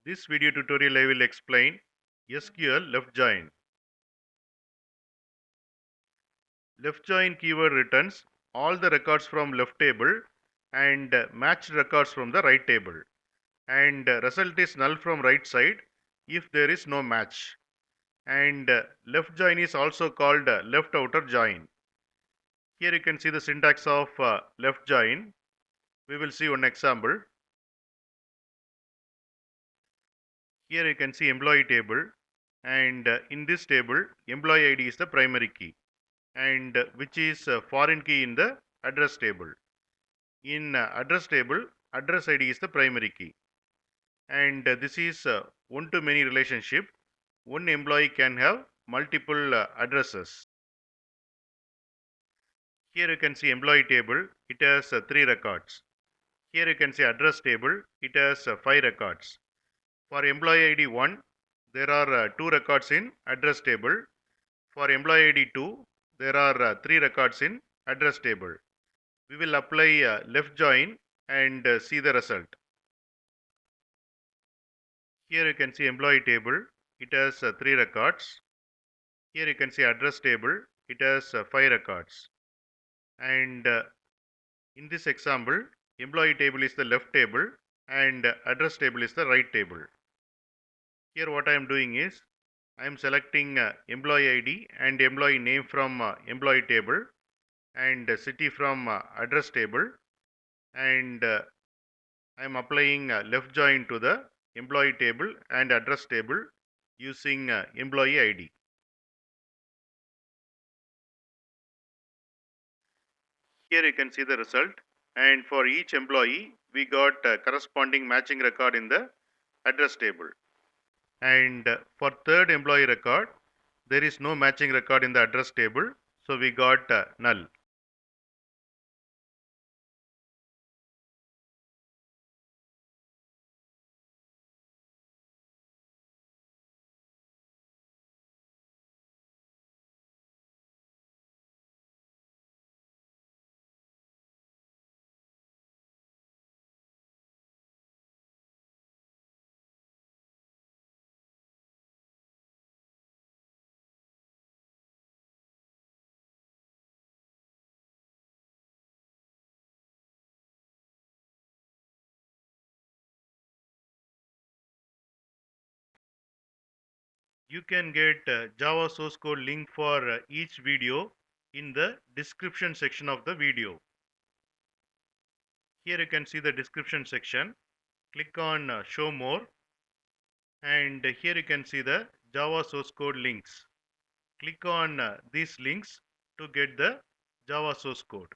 This video tutorial I will explain SQL left join. Left join keyword returns all the records from left table and matched records from the right table, and result is null from right side if there is no match. And left join is also called left outer join. Here you can see the syntax of left join. We will see one example. Here you can see employee table, and in this table employee ID is the primary key, and which is foreign key in the address table. In address table, address ID is the primary key, and this is one-to-many relationship. One employee can have multiple addresses. Here you can see employee table, it has 3 records. Here you can see address table, it has 5 records. For employee ID 1, there are 2 records in address table. For employee ID 2, there are 3 records in address table. We will apply left join and see the result. Here you can see employee table, it has 3 records. Here you can see address table, it has 5 records. And in this example, employee table is the left table and address table is the right table. Here what I am doing is, I am selecting employee ID and employee name from employee table and city from address table, and I am applying left join to the employee table and address table using employee ID. Here you can see the result, and for each employee we got corresponding matching record in the address table, and for third employee record there is no matching record in the address table, so we got null. You can get Java source code link for each video in the description section of the video. Here you can see the description section. Click on show more, and here you can see the Java source code links. Click on these links to get the Java source code.